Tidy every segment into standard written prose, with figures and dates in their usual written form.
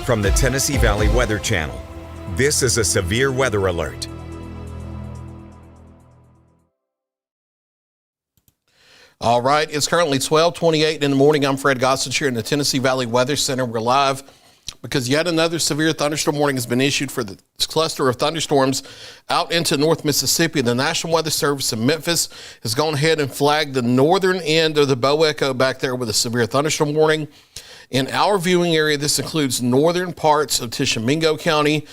From the Tennessee Valley Weather Channel, this is a severe weather alert. All right, it's currently 12:28 in the morning. I'm Fred Gossage here in the Tennessee Valley Weather Center. We're live because yet another severe thunderstorm warning has been issued for the cluster of thunderstorms out into North Mississippi. The National Weather Service in Memphis has gone ahead and flagged the northern end of the Bow Echo back there with a severe thunderstorm warning. In our viewing area, this includes northern parts of Tishomingo County,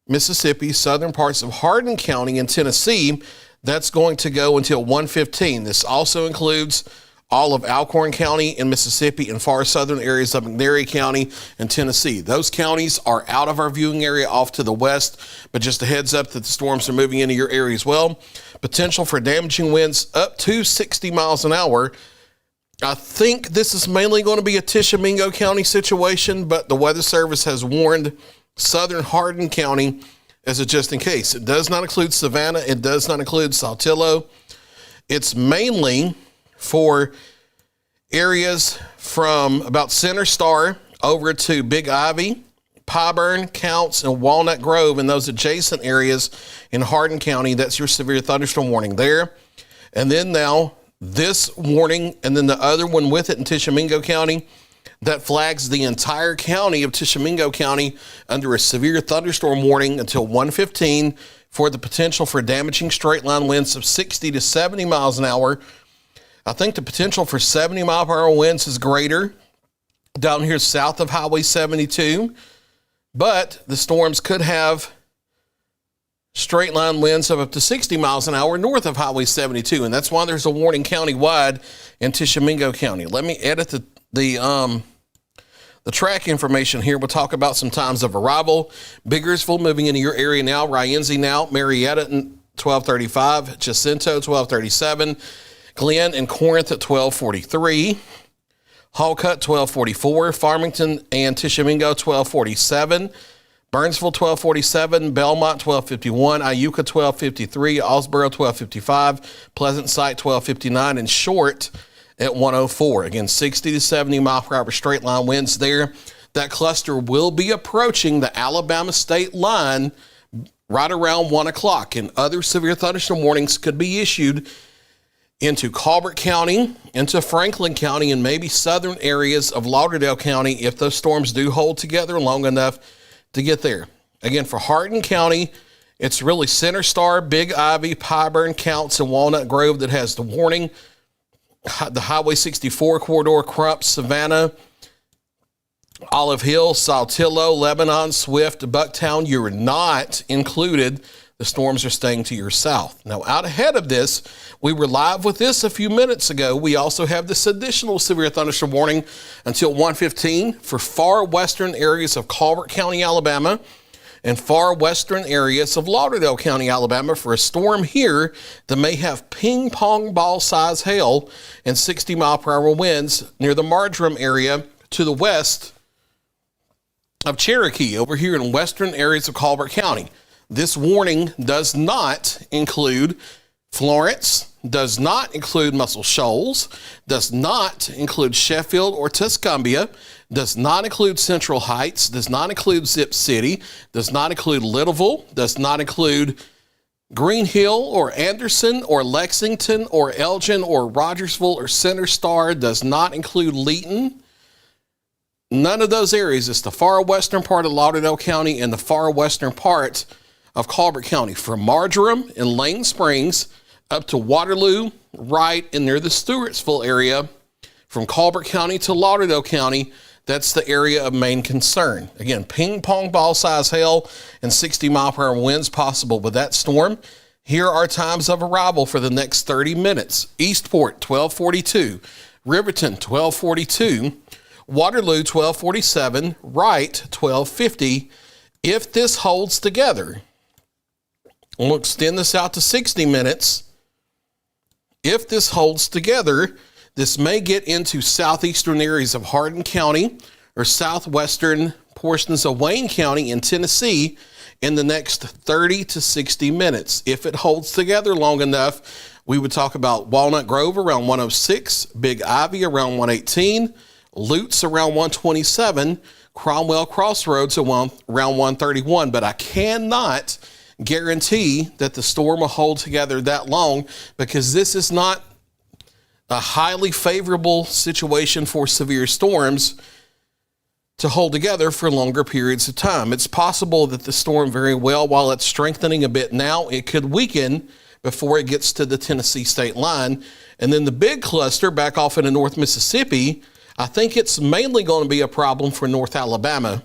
Mississippi, southern parts of Hardin County in Tennessee. That's going to go until 1:15. This also includes all of Alcorn County in Mississippi and far southern areas of McNairy County in Tennessee. Those counties are out of our viewing area off to the west, but just a heads up that the storms are moving into your area as well. Potential for damaging winds up to 60 miles an hour. I think this is mainly going to be a Tishomingo County situation, but the Weather Service has warned southern Hardin County as a just in case. It does not include Savannah. It does not include Saltillo. It's mainly for areas from about Center Star over to Big Ivy, Pyburn, Counts, and Walnut Grove, and those adjacent areas in Hardin County. That's your severe thunderstorm warning there. And then now this warning, and then the other one with it in Tishomingo County, that flags the entire county of Tishomingo County under a severe thunderstorm warning until 1:15 for the potential for damaging straight line winds of 60 to 70 miles an hour. I think the potential for 70 mile per hour winds is greater down here south of Highway 72, but the storms could have straight line winds of up to 60 miles an hour north of Highway 72, and that's why there's a warning countywide in Tishomingo County. Let me edit the track information here. We'll talk about some times of arrival. Biggersville moving into your area now. Rienzi now. Marietta 12:35. Jacinto 12:37. Glenn and Corinth at 12:43. Hallcut 12:44. Farmington and Tishomingo 12:47. Burnsville 12:47. Belmont 12:51. Iuka 12:53. Osboro 12:55. Pleasant Site 12:59. And Short at 104. Again, 60 to 70 mile per hour straight line winds there. That cluster will be approaching the Alabama state line right around 1 o'clock, and other severe thunderstorm warnings could be issued into Colbert County, into Franklin County, and maybe southern areas of Lauderdale County if those storms do hold together long enough to get there. Again, for Hardin County, it's really Center Star, Big Ivy, Pyburn, Counts, and Walnut Grove that has the warning. The Highway 64 corridor, Crump, Savannah, Olive Hill, Saltillo, Lebanon, Swift, Bucktown, you're not included. The storms are staying to your south. Now, out ahead of this, we were live with this a few minutes ago. We also have this additional severe thunderstorm warning until 1:15 for far western areas of Colbert County, Alabama, and far western areas of Lauderdale County, Alabama, for a storm here that may have ping pong ball size hail and 60 mile per hour winds near the Marjoram area to the west of Cherokee over here in western areas of Colbert County. This warning does not include Florence, does not include Muscle Shoals, does not include Sheffield or Tuscumbia, does not include Central Heights, does not include Zip City, does not include Littleville, does not include Green Hill or Anderson or Lexington or Elgin or Rogersville or Center Star, does not include Leeton. None of those areas. It's the far western part of Lauderdale County and the far western part of Colbert County, from Marjoram and Lane Springs up to Waterloo, right in near the Stewartsville area, from Colbert County to Lauderdale County. That's the area of main concern. Again, ping pong ball size hail and 60 mile per hour winds possible with that storm. Here are times of arrival for the next 30 minutes. Eastport, 12:42. Riverton, 12:42. Waterloo, 12:47. Wright, 12:50. If this holds together, we'll extend this out to 60 minutes. If this holds together, this may get into southeastern areas of Hardin County or southwestern portions of Wayne County in Tennessee in the next 30 to 60 minutes. If it holds together long enough, we would talk about Walnut Grove around 106, Big Ivy around 118, Lutz around 127, Cromwell Crossroads around 131, but I cannot guarantee that the storm will hold together that long, because this is not a highly favorable situation for severe storms to hold together for longer periods of time. It's possible that the storm very well, while it's strengthening a bit now, it could weaken before it gets to the Tennessee state line. And then the big cluster back off into North Mississippi, I think it's mainly going to be a problem for North Alabama.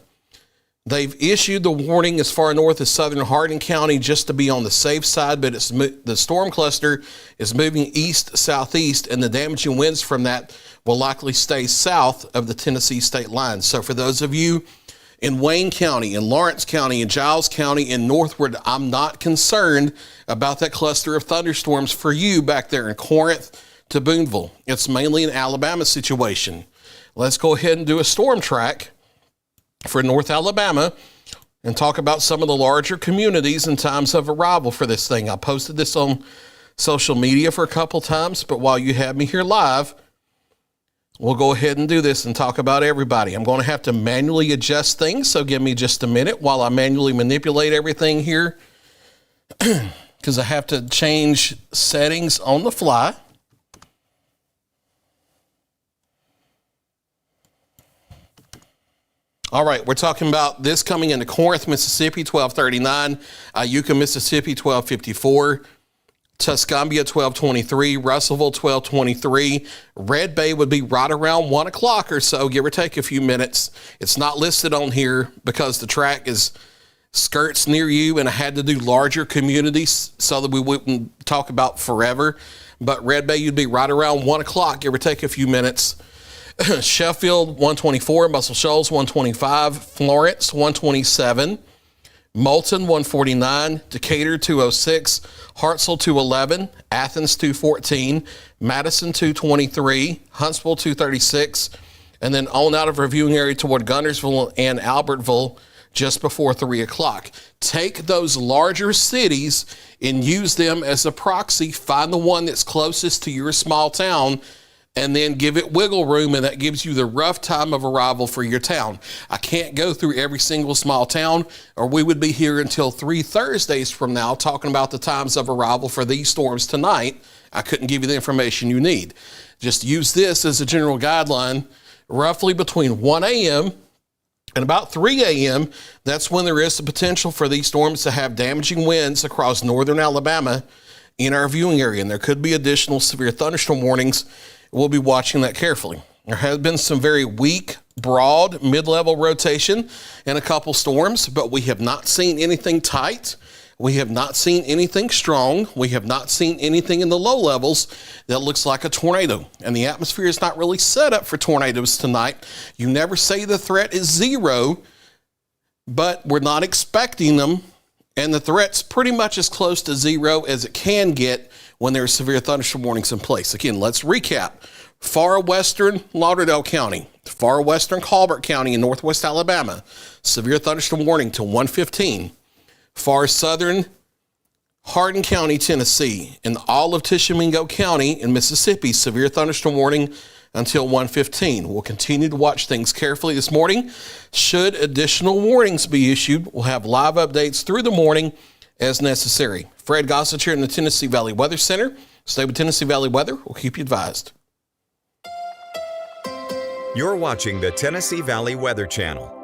They've issued the warning as far north as southern Hardin County just to be on the safe side, but the storm cluster is moving east-southeast, and the damaging winds from that will likely stay south of the Tennessee state line. So for those of you in Wayne County, in Lawrence County, in Giles County, and northward, I'm not concerned about that cluster of thunderstorms for you back there in Corinth to Booneville. It's mainly an Alabama situation. Let's go ahead and do a storm track for North Alabama and talk about some of the larger communities and times of arrival for this thing. I posted this on social media for a couple times, but while you have me here live, we'll go ahead and do this and talk about everybody. I'm going to have to manually adjust things, so give me just a minute while I manually manipulate everything here, because I have to change settings on the fly. All right, we're talking about this coming into Corinth, Mississippi, 1239, Iuka, Mississippi, 1254, Tuscumbia, 1223, Russellville, 1223. Red Bay would be right around 1 o'clock or so, give or take a few minutes. It's not listed on here because the track is skirts near you, and I had to do larger communities so that we wouldn't talk about forever. But Red Bay, you'd be right around 1 o'clock, give or take a few minutes. Sheffield, 124, Muscle Shoals, 125, Florence, 127, Moulton, 149, Decatur, 206, Hartselle, 211, Athens, 214, Madison, 223, Huntsville, 236, and then on out of our viewing area toward Guntersville and Albertville just before 3 o'clock. Take those larger cities and use them as a proxy. Find the one that's closest to your small town, and then give it wiggle room, and that gives you the rough time of arrival for your town. I can't go through every single small town, or we would be here until 3 Thursdays from now talking about the times of arrival for these storms tonight. I couldn't give you the information you need. Just use this as a general guideline. Roughly between 1 a.m. and about 3 a.m., that's when there is the potential for these storms to have damaging winds across northern Alabama in our viewing area, and there could be additional severe thunderstorm warnings. We'll be watching that carefully. There has been some very weak, broad, mid-level rotation in a couple storms, but we have not seen anything tight. We have not seen anything strong. We have not seen anything in the low levels that looks like a tornado. And the atmosphere is not really set up for tornadoes tonight. You never say the threat is zero, but we're not expecting them. And the threat's pretty much as close to zero as it can get when there are severe thunderstorm warnings in place. Again, let's recap. Far western Lauderdale County, far western Colbert County in northwest Alabama, severe thunderstorm warning till 1:15. Far southern Hardin County, Tennessee, and all of Tishomingo County in Mississippi, severe thunderstorm warning until 1:15. We'll continue to watch things carefully this morning. Should additional warnings be issued, we'll have live updates through the morning as necessary. Fred Gossett here in the Tennessee Valley Weather Center. Stay with Tennessee Valley Weather. We'll keep you advised. You're watching the Tennessee Valley Weather Channel.